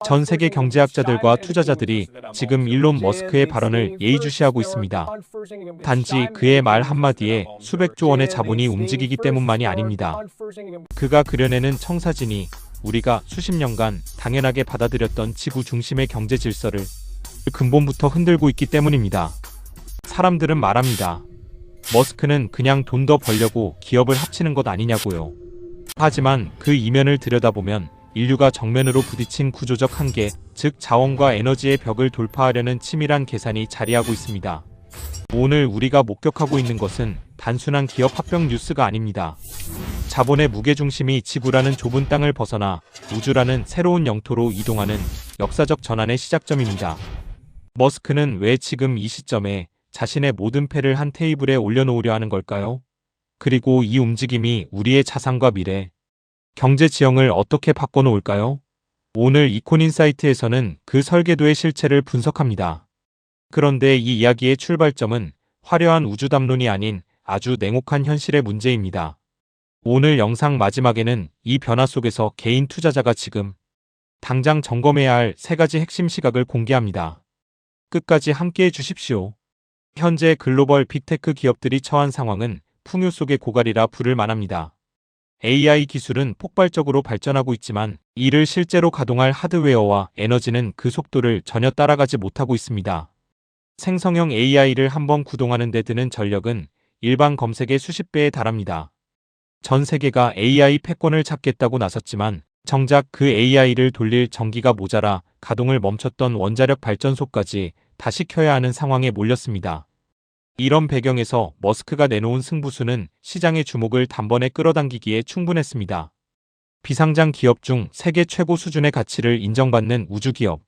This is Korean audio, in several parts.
전 세계 경제학자들과 투자자들이 지금 일론 머스크의 발언을 예의주시하고 있습니다. 단지 그의 말 한마디에 수백조 원의 자본이 움직이기 때문만이 아닙니다. 그가 그려내는 청사진이 우리가 수십 년간 당연하게 받아들였던 지구 중심의 경제 질서를 근본부터 흔들고 있기 때문입니다. 사람들은 말합니다. 머스크는 그냥 돈 더 벌려고 기업을 합치는 것 아니냐고요. 하지만 그 이면을 들여다보면 인류가 정면으로 부딪힌 구조적 한계, 즉 자원과 에너지의 벽을 돌파하려는 치밀한 계산이 자리하고 있습니다. 오늘 우리가 목격하고 있는 것은 단순한 기업 합병 뉴스가 아닙니다. 자본의 무게중심이 지구라는 좁은 땅을 벗어나 우주라는 새로운 영토로 이동하는 역사적 전환의 시작점입니다. 머스크는 왜 지금 이 시점에 자신의 모든 패를 한 테이블에 올려놓으려 하는 걸까요? 그리고 이 움직임이 우리의 자산과 미래, 경제 지형을 어떻게 바꿔놓을까요? 오늘 이콘인사이트에서는 그 설계도의 실체를 분석합니다. 그런데 이 이야기의 출발점은 화려한 우주담론이 아닌 아주 냉혹한 현실의 문제입니다. 오늘 영상 마지막에는 이 변화 속에서 개인 투자자가 지금 당장 점검해야 할 3가지 핵심 시각을 공개합니다. 끝까지 함께해 주십시오. 현재 글로벌 빅테크 기업들이 처한 상황은 풍요 속의 고갈이라 부를 만합니다. AI 기술은 폭발적으로 발전하고 있지만 이를 실제로 가동할 하드웨어와 에너지는 그 속도를 전혀 따라가지 못하고 있습니다. 생성형 AI를 한번 구동하는 데 드는 전력은 일반 검색의 수십 배에 달합니다. 전 세계가 AI 패권을 찾겠다고 나섰지만 정작 그 AI를 돌릴 전기가 모자라 가동을 멈췄던 원자력 발전소까지 다시 켜야 하는 상황에 몰렸습니다. 이런 배경에서 머스크가 내놓은 승부수는 시장의 주목을 단번에 끌어당기기에 충분했습니다. 비상장 기업 중 세계 최고 수준의 가치를 인정받는 우주기업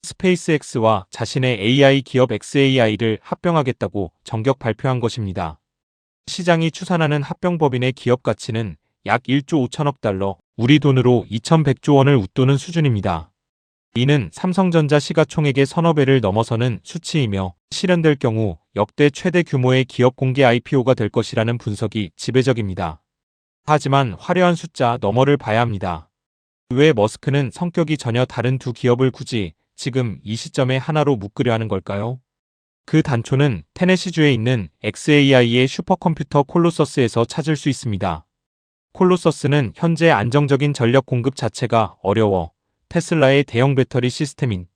스페이스X와 자신의 AI 기업 xAI를 합병하겠다고 정격 발표한 것입니다. 시장이 추산하는 합병법인의 기업 가치는 약 1조 5천억 달러, 우리 돈으로 2100조 원을 웃도는 수준입니다. 이는 삼성전자 시가총액의 서너 배를 넘어서는 수치이며 실현될 경우 역대 최대 규모의 기업 공개 IPO가 될 것이라는 분석이 지배적입니다. 하지만 화려한 숫자 너머를 봐야 합니다. 왜 머스크는 성격이 전혀 다른 두 기업을 굳이 지금 이 시점에 하나로 묶으려 하는 걸까요? 그 단초는 테네시주에 있는 xAI의 슈퍼컴퓨터 콜로서스에서 찾을 수 있습니다. 콜로서스는 현재 안정적인 전력 공급 자체가 어려워 테슬라의 대형 배터리 시스템인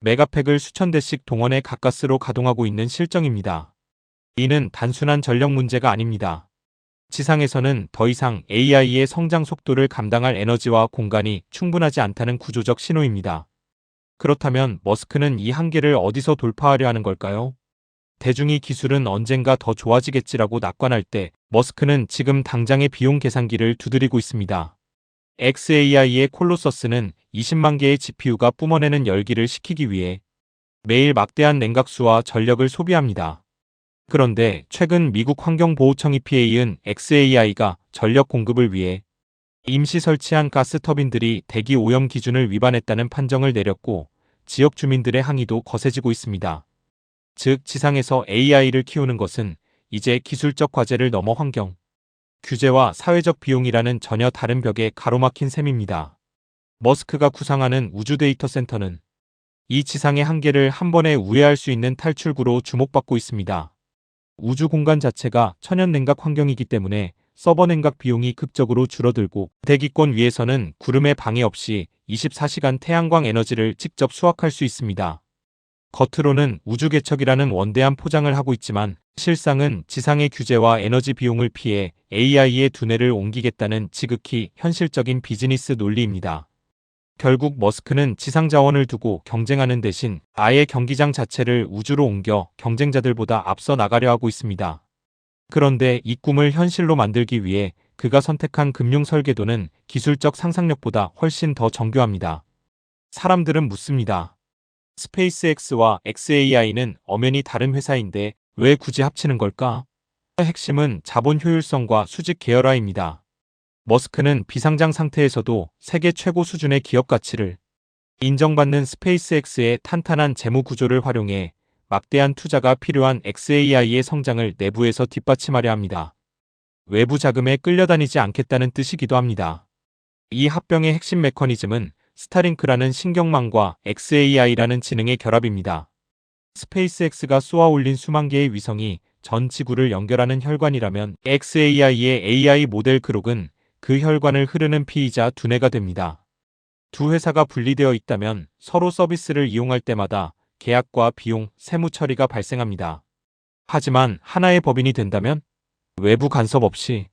메가팩을 수천 대씩 동원해 가까스로 가동하고 있는 실정입니다. 이는 단순한 전력 문제가 아닙니다. 지상에서는 더 이상 AI의 성장 속도를 감당할 에너지와 공간이 충분하지 않다는 구조적 신호입니다. 그렇다면 머스크는 이 한계를 어디서 돌파하려 하는 걸까요? 대중이 기술은 언젠가 더 좋아지겠지라고 낙관할 때 머스크는 지금 당장의 비용 계산기를 두드리고 있습니다. xAI의 콜로서스는 20만 개의 GPU가 뿜어내는 열기를 식히기 위해 매일 막대한 냉각수와 전력을 소비합니다. 그런데 최근 미국 환경보호청 EPA은 xAI가 전력 공급을 위해 임시 설치한 가스 터빈들이 대기 오염 기준을 위반했다는 판정을 내렸고 지역 주민들의 항의도 거세지고 있습니다. 즉 지상에서 AI를 키우는 것은 이제 기술적 과제를 넘어 환경, 규제와 사회적 비용이라는 전혀 다른 벽에 가로막힌 셈입니다. 머스크가 구상하는 우주 데이터 센터는 이 지상의 한계를 한 번에 우회할 수 있는 탈출구로 주목받고 있습니다. 우주 공간 자체가 천연 냉각 환경이기 때문에 서버 냉각 비용이 극적으로 줄어들고 대기권 위에서는 구름의 방해 없이 24시간 태양광 에너지를 직접 수확할 수 있습니다. 겉으로는 우주 개척이라는 원대한 포장을 하고 있지만 실상은 지상의 규제와 에너지 비용을 피해 AI의 두뇌를 옮기겠다는 지극히 현실적인 비즈니스 논리입니다. 결국 머스크는 지상 자원을 두고 경쟁하는 대신 아예 경기장 자체를 우주로 옮겨 경쟁자들보다 앞서 나가려 하고 있습니다. 그런데 이 꿈을 현실로 만들기 위해 그가 선택한 금융 설계도는 기술적 상상력보다 훨씬 더 정교합니다. 사람들은 묻습니다. 스페이스X와 xAI는 엄연히 다른 회사인데 왜 굳이 합치는 걸까? 핵심은 자본 효율성과 수직 계열화입니다. 머스크는 비상장 상태에서도 세계 최고 수준의 기업 가치를 인정받는 스페이스X의 탄탄한 재무 구조를 활용해 막대한 투자가 필요한 xAI의 성장을 내부에서 뒷받침하려 합니다. 외부 자금에 끌려다니지 않겠다는 뜻이기도 합니다. 이 합병의 핵심 메커니즘은 스타링크라는 신경망과 xAI라는 지능의 결합입니다. 스페이스X가 쏘아 올린 수만 개의 위성이 전 지구를 연결하는 혈관이라면 xAI의 AI 모델 그록은 그 혈관을 흐르는 피이자 두뇌가 됩니다. 두 회사가 분리되어 있다면 서로 서비스를 이용할 때마다 계약과 비용, 세무 처리가 발생합니다. 하지만 하나의 법인이 된다면 외부 간섭 없이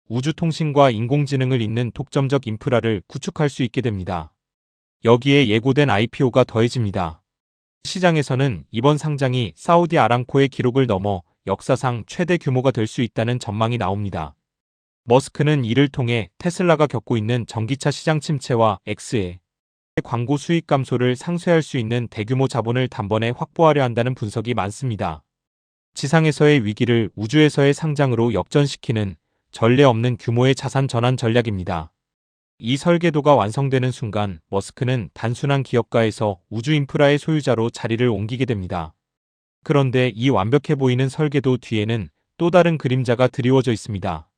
우주통신과 인공지능을 잇는 독점적 인프라를 구축할 수 있게 됩니다. 여기에 예고된 IPO가 더해집니다. 시장에서는 이번 상장이 사우디 아람코의 기록을 넘어 역사상 최대 규모가 될 수 있다는 전망이 나옵니다. 머스크는 이를 통해 테슬라가 겪고 있는 전기차 시장 침체와 X의 광고 수익 감소를 상쇄할 수 있는 대규모 자본을 단번에 확보하려 한다는 분석이 많습니다. 지상에서의 위기를 우주에서의 상장으로 역전시키는 전례 없는 규모의 자산 전환 전략입니다. 이 설계도가 완성되는 순간 머스크는 단순한 기업가에서 우주 인프라의 소유자로 자리를 옮기게 됩니다. 그런데 이 완벽해 보이는 설계도 뒤에는 또 다른 그림자가 드리워져 있습니다.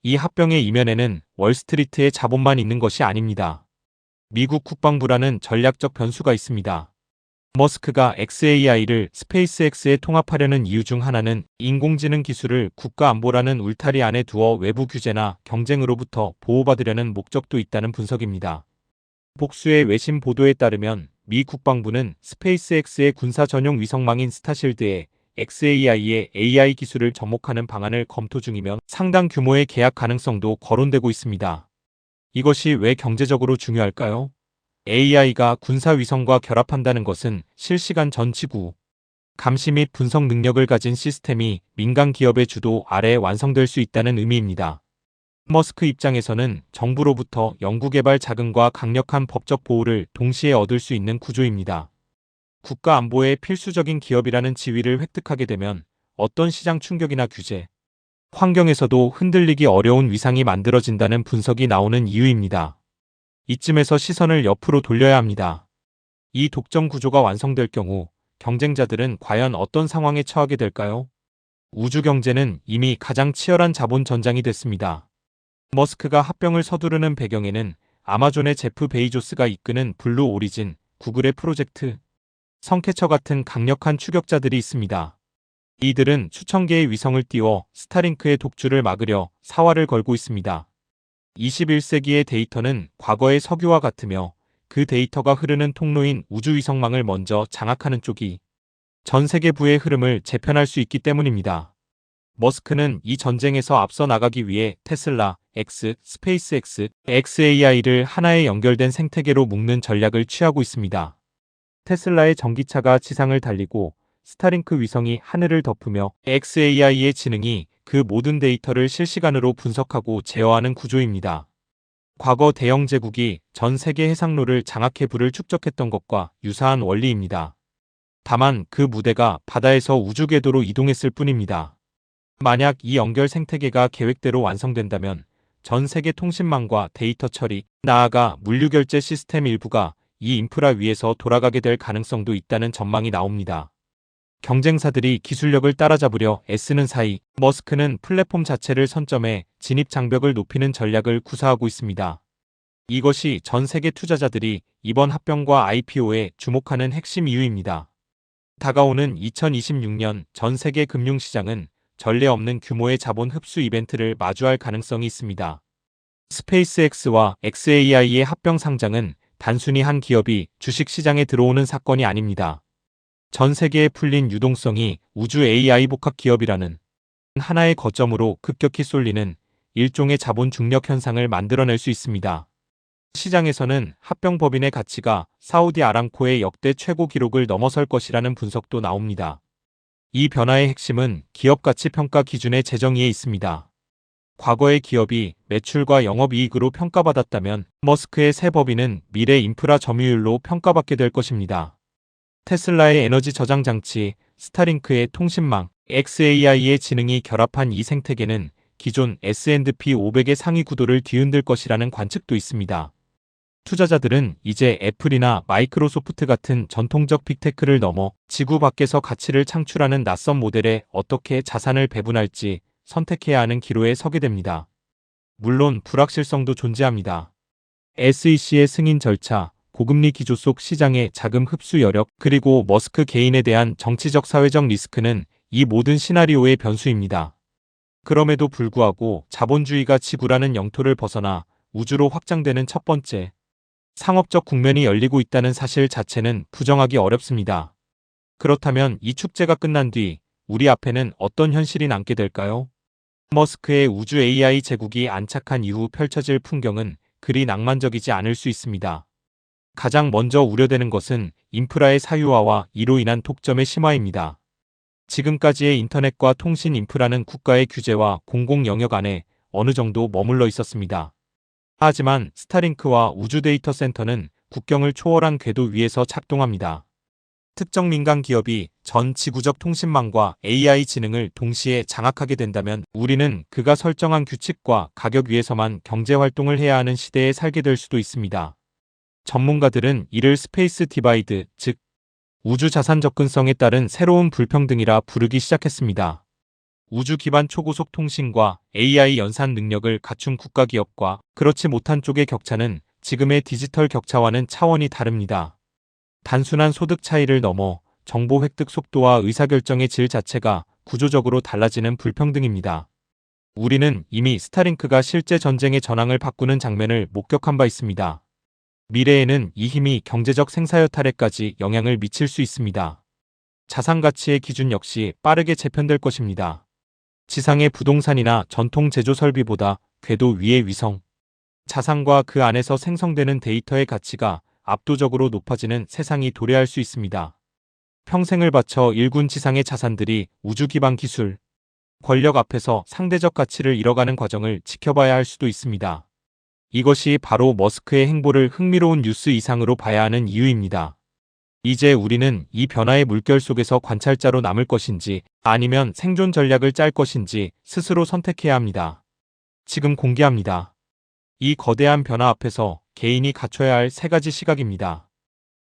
이 합병의 이면에는 월스트리트의 자본만 있는 것이 아닙니다. 미국 국방부라는 전략적 변수가 있습니다. 머스크가 xAI를 스페이스X에 통합하려는 이유 중 하나는 인공지능 기술을 국가안보라는 울타리 안에 두어 외부 규제나 경쟁으로부터 보호받으려는 목적도 있다는 분석입니다. 복수의 외신 보도에 따르면 미 국방부는 스페이스X의 군사 전용 위성망인 스타실드에 xAI의 AI 기술을 접목하는 방안을 검토 중이며 상당 규모의 계약 가능성도 거론되고 있습니다. 이것이 왜 경제적으로 중요할까요? AI가 군사 위성과 결합한다는 것은 실시간 전 지구 감시 및 분석 능력을 가진 시스템이 민간 기업의 주도 아래 완성될 수 있다는 의미입니다. 머스크 입장에서는 정부로부터 연구개발 자금과 강력한 법적 보호를 동시에 얻을 수 있는 구조입니다. 국가 안보의 필수적인 기업이라는 지위를 획득하게 되면 어떤 시장 충격이나 규제, 환경에서도 흔들리기 어려운 위상이 만들어진다는 분석이 나오는 이유입니다. 이쯤에서 시선을 옆으로 돌려야 합니다. 이 독점 구조가 완성될 경우 경쟁자들은 과연 어떤 상황에 처하게 될까요? 우주 경제는 이미 가장 치열한 자본 전장이 됐습니다. 머스크가 합병을 서두르는 배경에는 아마존의 제프 베이조스가 이끄는 블루 오리진, 구글의 프로젝트 성캐쳐 같은 강력한 추격자들이 있습니다. 이들은 수천 개의 위성을 띄워 스타링크의 독주를 막으려 사활을 걸고 있습니다. 21세기의 데이터는 과거의 석유와 같으며 그 데이터가 흐르는 통로인 우주위성망을 먼저 장악하는 쪽이 전 세계부의 흐름을 재편할 수 있기 때문입니다. 머스크는 이 전쟁에서 앞서 나가기 위해 테슬라, 스페이스X, xAI를 하나의 연결된 생태계로 묶는 전략을 취하고 있습니다. 테슬라의 전기차가 지상을 달리고 스타링크 위성이 하늘을 덮으며 xAI의 지능이 그 모든 데이터를 실시간으로 분석하고 제어하는 구조입니다. 과거 대영 제국이 전 세계 해상로를 장악해 불을 축적했던 것과 유사한 원리입니다. 다만 그 무대가 바다에서 우주 궤도로 이동했을 뿐입니다. 만약 이 연결 생태계가 계획대로 완성된다면 전 세계 통신망과 데이터 처리, 나아가 물류 결제 시스템 일부가 이 인프라 위에서 돌아가게 될 가능성도 있다는 전망이 나옵니다. 경쟁사들이 기술력을 따라잡으려 애쓰는 사이 머스크는 플랫폼 자체를 선점해 진입 장벽을 높이는 전략을 구사하고 있습니다. 이것이 전 세계 투자자들이 이번 합병과 IPO에 주목하는 핵심 이유입니다. 다가오는 2026년 전 세계 금융시장은 전례 없는 규모의 자본 흡수 이벤트를 마주할 가능성이 있습니다. 스페이스X와 xAI의 합병 상장은 단순히 한 기업이 주식시장에 들어오는 사건이 아닙니다. 전 세계에 풀린 유동성이 우주 AI 복합 기업이라는 하나의 거점으로 급격히 쏠리는 일종의 자본 중력 현상을 만들어낼 수 있습니다. 시장에서는 합병 법인의 가치가 사우디 아람코의 역대 최고 기록을 넘어설 것이라는 분석도 나옵니다. 이 변화의 핵심은 기업 가치 평가 기준의 재정의에 있습니다. 과거의 기업이 매출과 영업이익으로 평가받았다면 머스크의 새 법인은 미래 인프라 점유율로 평가받게 될 것입니다. 테슬라의 에너지 저장 장치, 스타링크의 통신망, xAI의 지능이 결합한 이 생태계는 기존 S&P 500의 상위 구도를 뒤흔들 것이라는 관측도 있습니다. 투자자들은 이제 애플이나 마이크로소프트 같은 전통적 빅테크를 넘어 지구 밖에서 가치를 창출하는 낯선 모델에 어떻게 자산을 배분할지 선택해야 하는 기로에 서게 됩니다. 물론 불확실성도 존재합니다. SEC의 승인 절차, 고금리 기조 속 시장의 자금 흡수 여력, 그리고 머스크 개인에 대한 정치적 사회적 리스크는 이 모든 시나리오의 변수입니다. 그럼에도 불구하고 자본주의가 지구라는 영토를 벗어나 우주로 확장되는 첫 번째 상업적 국면이 열리고 있다는 사실 자체는 부정하기 어렵습니다. 그렇다면 이 축제가 끝난 뒤 우리 앞에는 어떤 현실이 남게 될까요? 머스크의 우주 AI 제국이 안착한 이후 펼쳐질 풍경은 그리 낭만적이지 않을 수 있습니다. 가장 먼저 우려되는 것은 인프라의 사유화와 이로 인한 독점의 심화입니다. 지금까지의 인터넷과 통신 인프라는 국가의 규제와 공공 영역 안에 어느 정도 머물러 있었습니다. 하지만 스타링크와 우주 데이터 센터는 국경을 초월한 궤도 위에서 작동합니다. 특정 민간 기업이 전 지구적 통신망과 AI 지능을 동시에 장악하게 된다면 우리는 그가 설정한 규칙과 가격 위에서만 경제활동을 해야 하는 시대에 살게 될 수도 있습니다. 전문가들은 이를 스페이스 디바이드, 즉 우주 자산 접근성에 따른 새로운 불평등이라 부르기 시작했습니다. 우주 기반 초고속 통신과 AI 연산 능력을 갖춘 국가 기업과 그렇지 못한 쪽의 격차는 지금의 디지털 격차와는 차원이 다릅니다. 단순한 소득 차이를 넘어 정보 획득 속도와 의사결정의 질 자체가 구조적으로 달라지는 불평등입니다. 우리는 이미 스타링크가 실제 전쟁의 전황을 바꾸는 장면을 목격한 바 있습니다. 미래에는 이 힘이 경제적 생사여탈에까지 영향을 미칠 수 있습니다. 자산 가치의 기준 역시 빠르게 재편될 것입니다. 지상의 부동산이나 전통 제조 설비보다 궤도 위의 위성, 자산과 그 안에서 생성되는 데이터의 가치가 압도적으로 높아지는 세상이 도래할 수 있습니다. 평생을 바쳐 일군 지상의 자산들이 우주 기반 기술, 권력 앞에서 상대적 가치를 잃어가는 과정을 지켜봐야 할 수도 있습니다. 이것이 바로 머스크의 행보를 흥미로운 뉴스 이상으로 봐야 하는 이유입니다. 이제 우리는 이 변화의 물결 속에서 관찰자로 남을 것인지 아니면 생존 전략을 짤 것인지 스스로 선택해야 합니다. 지금 공개합니다. 이 거대한 변화 앞에서 개인이 갖춰야 할 세 가지 시각입니다.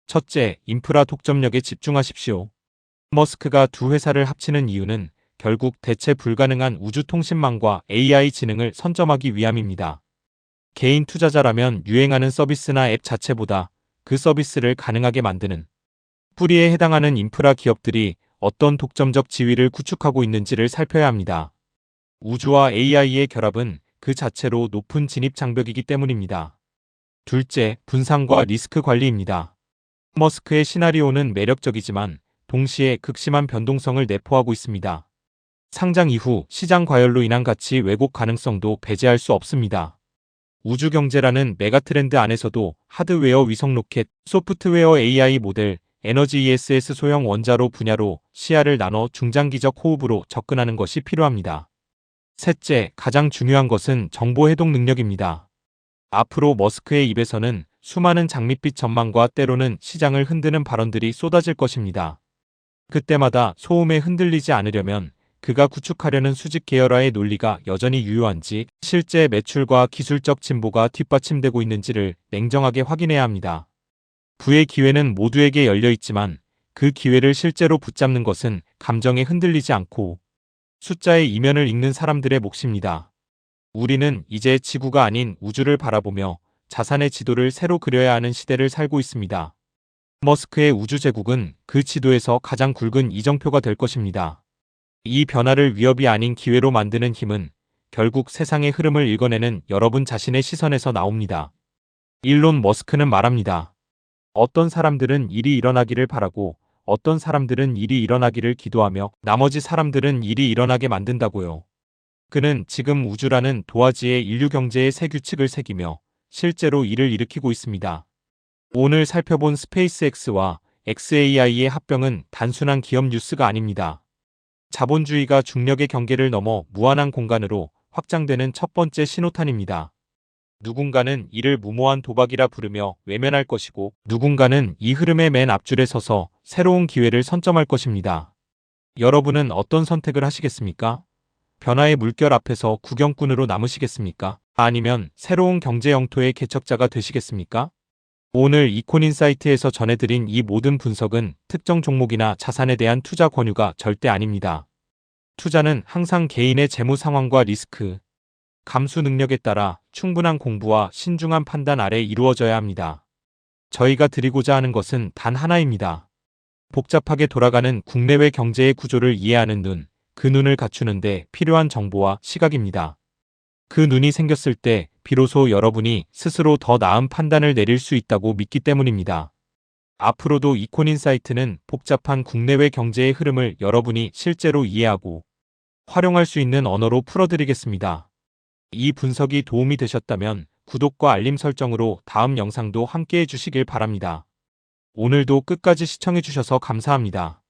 첫째, 인프라 독점력에 집중하십시오. 머스크가 두 회사를 합치는 이유는 결국 대체 불가능한 우주 통신망과 AI 지능을 선점하기 위함입니다. 개인 투자자라면 유행하는 서비스나 앱 자체보다 그 서비스를 가능하게 만드는 뿌리에 해당하는 인프라 기업들이 어떤 독점적 지위를 구축하고 있는지를 살펴야 합니다. 우주와 AI의 결합은 그 자체로 높은 진입 장벽이기 때문입니다. 둘째, 분산과 리스크 관리입니다. 머스크의 시나리오는 매력적이지만 동시에 극심한 변동성을 내포하고 있습니다. 상장 이후 시장 과열로 인한 가치 왜곡 가능성도 배제할 수 없습니다. 우주 경제라는 메가트렌드 안에서도 하드웨어 위성 로켓, 소프트웨어 AI 모델, 에너지 ESS 소형 원자로 분야로 시야를 나눠 중장기적 호흡으로 접근하는 것이 필요합니다. 셋째, 가장 중요한 것은 정보 해독 능력입니다. 앞으로 머스크의 입에서는 수많은 장밋빛 전망과 때로는 시장을 흔드는 발언들이 쏟아질 것입니다. 그때마다 소음에 흔들리지 않으려면 그가 구축하려는 수직 계열화의 논리가 여전히 유효한지, 실제 매출과 기술적 진보가 뒷받침되고 있는지를 냉정하게 확인해야 합니다. 부의 기회는 모두에게 열려 있지만 그 기회를 실제로 붙잡는 것은 감정에 흔들리지 않고 숫자의 이면을 읽는 사람들의 몫입니다. 우리는 이제 지구가 아닌 우주를 바라보며 자산의 지도를 새로 그려야 하는 시대를 살고 있습니다. 머스크의 우주 제국은 그 지도에서 가장 굵은 이정표가 될 것입니다. 이 변화를 위협이 아닌 기회로 만드는 힘은 결국 세상의 흐름을 읽어내는 여러분 자신의 시선에서 나옵니다. 일론 머스크는 말합니다. 어떤 사람들은 일이 일어나기를 바라고 어떤 사람들은 일이 일어나기를 기도하며 나머지 사람들은 일이 일어나게 만든다고요. 그는 지금 우주라는 도화지에 인류 경제의 새 규칙을 새기며 실제로 일을 일으키고 있습니다. 오늘 살펴본 스페이스X와 xAI의 합병은 단순한 기업 뉴스가 아닙니다. 자본주의가 중력의 경계를 넘어 무한한 공간으로 확장되는 첫 번째 신호탄입니다. 누군가는 이를 무모한 도박이라 부르며 외면할 것이고 누군가는 이 흐름의 맨 앞줄에 서서 새로운 기회를 선점할 것입니다. 여러분은 어떤 선택을 하시겠습니까? 변화의 물결 앞에서 구경꾼으로 남으시겠습니까? 아니면 새로운 경제 영토의 개척자가 되시겠습니까? 오늘 이콘인사이트에서 전해드린 이 모든 분석은 특정 종목이나 자산에 대한 투자 권유가 절대 아닙니다. 투자는 항상 개인의 재무 상황과 리스크, 감수 능력에 따라 충분한 공부와 신중한 판단 아래 이루어져야 합니다. 저희가 드리고자 하는 것은 단 하나입니다. 복잡하게 돌아가는 국내외 경제의 구조를 이해하는 눈, 그 눈을 갖추는데 필요한 정보와 시각입니다. 그 눈이 생겼을 때 비로소 여러분이 스스로 더 나은 판단을 내릴 수 있다고 믿기 때문입니다. 앞으로도 이콘인사이트는 복잡한 국내외 경제의 흐름을 여러분이 실제로 이해하고 활용할 수 있는 언어로 풀어드리겠습니다. 이 분석이 도움이 되셨다면 구독과 알림 설정으로 다음 영상도 함께 해주시길 바랍니다. 오늘도 끝까지 시청해주셔서 감사합니다.